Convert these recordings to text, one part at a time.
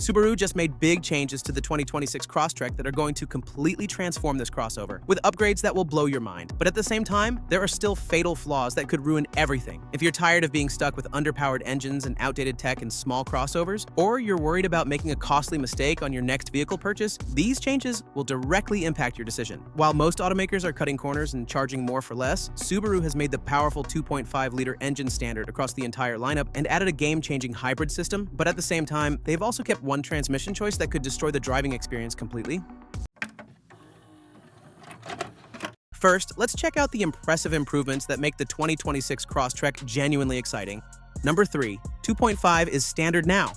Subaru just made big changes to the 2026 Crosstrek that are going to completely transform this crossover, with upgrades that will blow your mind. But at the same time, there are still fatal flaws that could ruin everything. If you're tired of being stuck with underpowered engines and outdated tech in small crossovers, or you're worried about making a costly mistake on your next vehicle purchase, these changes will directly impact your decision. While most automakers are cutting corners and charging more for less, Subaru has made the powerful 2.5-liter engine standard across the entire lineup and added a game-changing hybrid system, but at the same time, they've also kept one transmission choice that could destroy the driving experience completely. First, let's check out the impressive improvements that make the 2026 Crosstrek genuinely exciting. Number 3, 2.5 is standard now.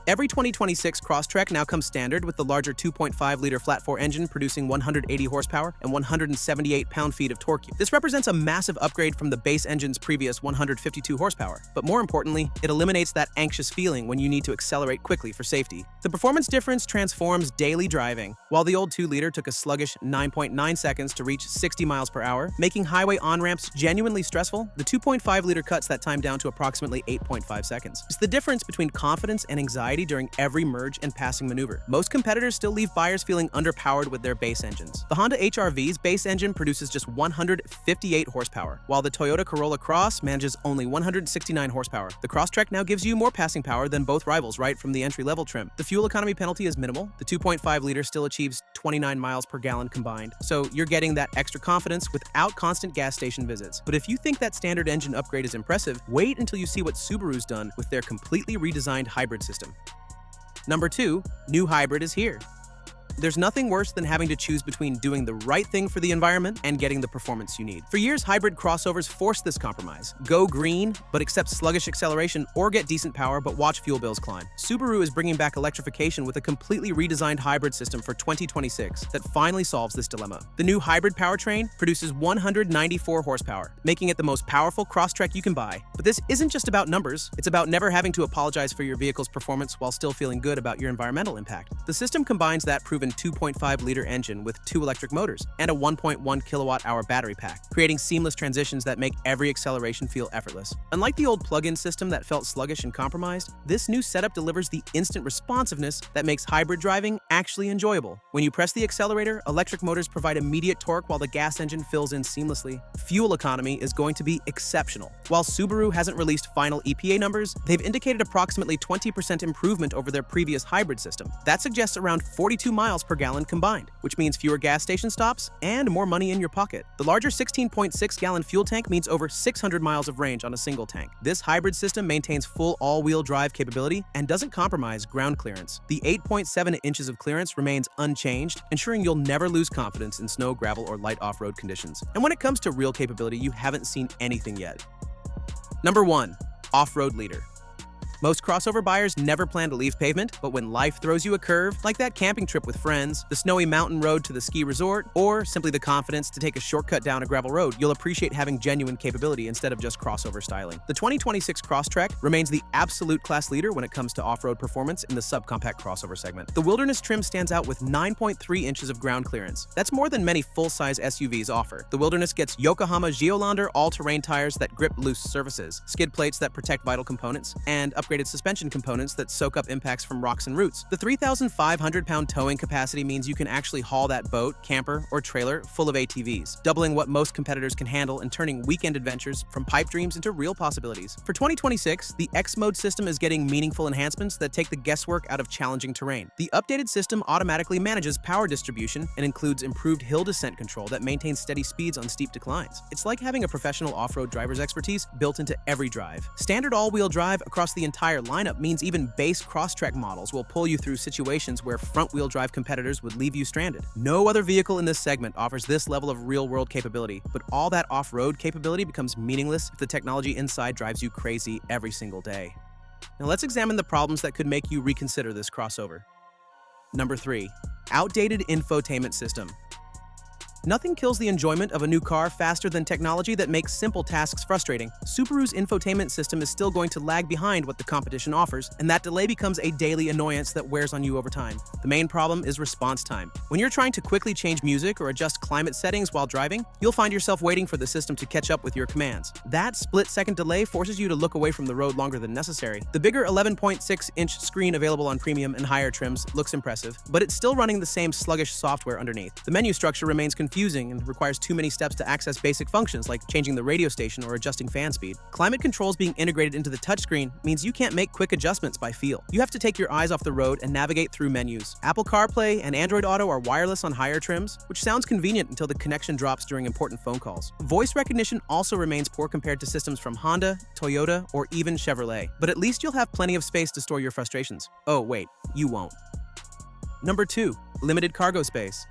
Every 2026 Crosstrek now comes standard with the larger 2.5-liter flat-4 engine producing 180 horsepower and 178 pound-feet of torque. This represents a massive upgrade from the base engine's previous 152 horsepower. But more importantly, it eliminates that anxious feeling when you need to accelerate quickly for safety. The performance difference transforms daily driving. While the old 2-liter took a sluggish 9.9 seconds to reach 60 miles per hour, making highway on-ramps genuinely stressful, the 2.5-liter cuts that time down to approximately 8.5 seconds. It's the difference between confidence and anxiety during every merge and passing maneuver. Most competitors still leave buyers feeling underpowered with their base engines. The Honda HR-V's base engine produces just 158 horsepower, while the Toyota Corolla Cross manages only 169 horsepower. The Crosstrek now gives you more passing power than both rivals right from the entry-level trim. The fuel economy penalty is minimal. The 2.5-liter still achieves 29 miles per gallon combined, so you're getting that extra confidence without constant gas station visits. But if you think that standard engine upgrade is impressive, wait until you see what Subaru's done with their completely redesigned hybrid system. Number 2, new hybrid is here. There's nothing worse than having to choose between doing the right thing for the environment and getting the performance you need. For years, hybrid crossovers forced this compromise. Go green, but accept sluggish acceleration, or get decent power, but watch fuel bills climb. Subaru is bringing back electrification with a completely redesigned hybrid system for 2026 that finally solves this dilemma. The new hybrid powertrain produces 194 horsepower, making it the most powerful Crosstrek you can buy. But this isn't just about numbers, it's about never having to apologize for your vehicle's performance while still feeling good about your environmental impact. The system combines that proven 2.5-liter engine with 2 electric motors and a 1.1 kilowatt-hour battery pack, creating seamless transitions that make every acceleration feel effortless. Unlike the old plug-in system that felt sluggish and compromised, this new setup delivers the instant responsiveness that makes hybrid driving actually enjoyable. When you press the accelerator, electric motors provide immediate torque while the gas engine fills in seamlessly. Fuel economy is going to be exceptional. While Subaru hasn't released final EPA numbers, they've indicated approximately 20% improvement over their previous hybrid system. That suggests around 42 miles per gallon combined, which means fewer gas station stops and more money in your pocket. The larger 16.6-gallon fuel tank means over 600 miles of range on a single tank. This hybrid system maintains full all-wheel drive capability and doesn't compromise ground clearance. The 8.7 inches of clearance remains unchanged, ensuring you'll never lose confidence in snow, gravel, or light off-road conditions. And when it comes to real capability, you haven't seen anything yet. Number 1, off-road leader. Most crossover buyers never plan to leave pavement, but when life throws you a curve, like that camping trip with friends, the snowy mountain road to the ski resort, or simply the confidence to take a shortcut down a gravel road, you'll appreciate having genuine capability instead of just crossover styling. The 2026 Crosstrek remains the absolute class leader when it comes to off-road performance in the subcompact crossover segment. The Wilderness trim stands out with 9.3 inches of ground clearance. That's more than many full-size SUVs offer. The Wilderness gets Yokohama Geolander all-terrain tires that grip loose surfaces, skid plates that protect vital components, and upgraded suspension components that soak up impacts from rocks and roots. The 3,500-pound towing capacity means you can actually haul that boat, camper, or trailer full of ATVs, doubling what most competitors can handle and turning weekend adventures from pipe dreams into real possibilities. For 2026, the X-Mode system is getting meaningful enhancements that take the guesswork out of challenging terrain. The updated system automatically manages power distribution and includes improved hill descent control that maintains steady speeds on steep declines. It's like having a professional off-road driver's expertise built into every drive. Standard all-wheel drive across the entire lineup means even base Crosstrek models will pull you through situations where front-wheel drive competitors would leave you stranded. No other vehicle in this segment offers this level of real-world capability, but all that off-road capability becomes meaningless if the technology inside drives you crazy every single day. Now let's examine the problems that could make you reconsider this crossover. Number 3, outdated infotainment system. Nothing kills the enjoyment of a new car faster than technology that makes simple tasks frustrating. Subaru's infotainment system is still going to lag behind what the competition offers, and that delay becomes a daily annoyance that wears on you over time. The main problem is response time. When you're trying to quickly change music or adjust climate settings while driving, you'll find yourself waiting for the system to catch up with your commands. That split-second delay forces you to look away from the road longer than necessary. The bigger 11.6-inch screen available on premium and higher trims looks impressive, but it's still running the same sluggish software underneath. The menu structure remains confusing and requires too many steps to access basic functions like changing the radio station or adjusting fan speed. Climate controls being integrated into the touchscreen means you can't make quick adjustments by feel. You have to take your eyes off the road and navigate through menus. Apple CarPlay and Android Auto are wireless on higher trims, which sounds convenient until the connection drops during important phone calls. Voice recognition also remains poor compared to systems from Honda, Toyota, or even Chevrolet, but at least you'll have plenty of space to store your frustrations. Oh, wait, you won't. Number 2. Limited cargo space.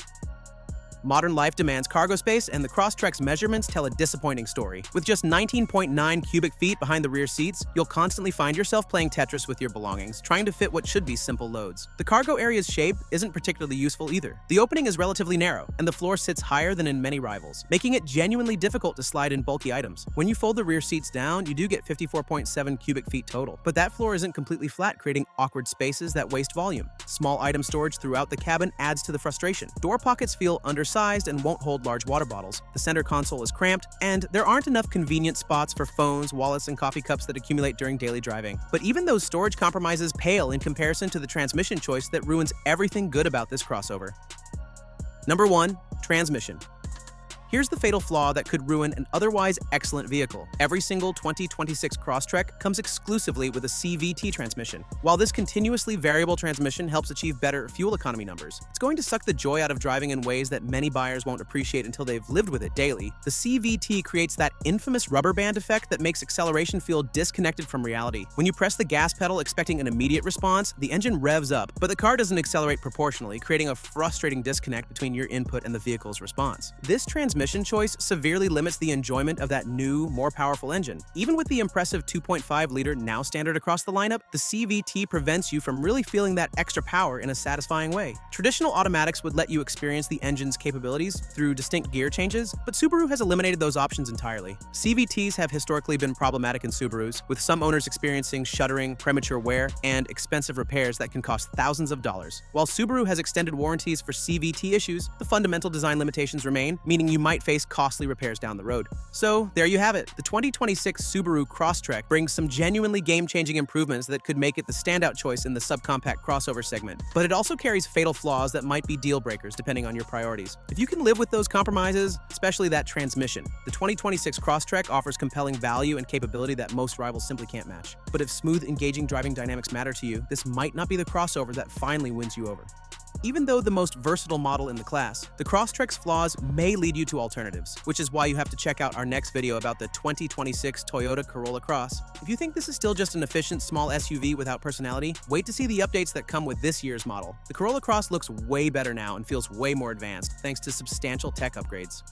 Modern life demands cargo space, and the Crosstrek's measurements tell a disappointing story. With just 19.9 cubic feet behind the rear seats, you'll constantly find yourself playing Tetris with your belongings, trying to fit what should be simple loads. The cargo area's shape isn't particularly useful either. The opening is relatively narrow, and the floor sits higher than in many rivals, making it genuinely difficult to slide in bulky items. When you fold the rear seats down, you do get 54.7 cubic feet total, but that floor isn't completely flat, creating awkward spaces that waste volume. Small item storage throughout the cabin adds to the frustration. Door pockets feel undersized and won't hold large water bottles. The center console is cramped, and there aren't enough convenient spots for phones, wallets, and coffee cups that accumulate during daily driving. But even those storage compromises pale in comparison to the transmission choice that ruins everything good about this crossover. Number 1. Transmission. Here's the fatal flaw that could ruin an otherwise excellent vehicle. Every single 2026 Crosstrek comes exclusively with a CVT transmission. While this continuously variable transmission helps achieve better fuel economy numbers, it's going to suck the joy out of driving in ways that many buyers won't appreciate until they've lived with it daily. The CVT creates that infamous rubber band effect that makes acceleration feel disconnected from reality. When you press the gas pedal expecting an immediate response, the engine revs up, but the car doesn't accelerate proportionally, creating a frustrating disconnect between your input and the vehicle's response. This transmission choice severely limits the enjoyment of that new, more powerful engine. Even with the impressive 2.5-liter now standard across the lineup, the CVT prevents you from really feeling that extra power in a satisfying way. Traditional automatics would let you experience the engine's capabilities through distinct gear changes, but Subaru has eliminated those options entirely. CVTs have historically been problematic in Subarus, with some owners experiencing shuddering, premature wear, and expensive repairs that can cost thousands of dollars. While Subaru has extended warranties for CVT issues, the fundamental design limitations remain, meaning you might face costly repairs down the road. So there you have it. The 2026 Subaru Crosstrek brings some genuinely game-changing improvements that could make it the standout choice in the subcompact crossover segment. But it also carries fatal flaws that might be deal breakers depending on your priorities. If you can live with those compromises, especially that transmission, the 2026 Crosstrek offers compelling value and capability that most rivals simply can't match. But if smooth, engaging driving dynamics matter to you, this might not be the crossover that finally wins you over. Even though the most versatile model in the class, the Crosstrek's flaws may lead you to alternatives, which is why you have to check out our next video about the 2026 Toyota Corolla Cross. If you think this is still just an efficient small SUV without personality, wait to see the updates that come with this year's model. The Corolla Cross looks way better now and feels way more advanced, thanks to substantial tech upgrades.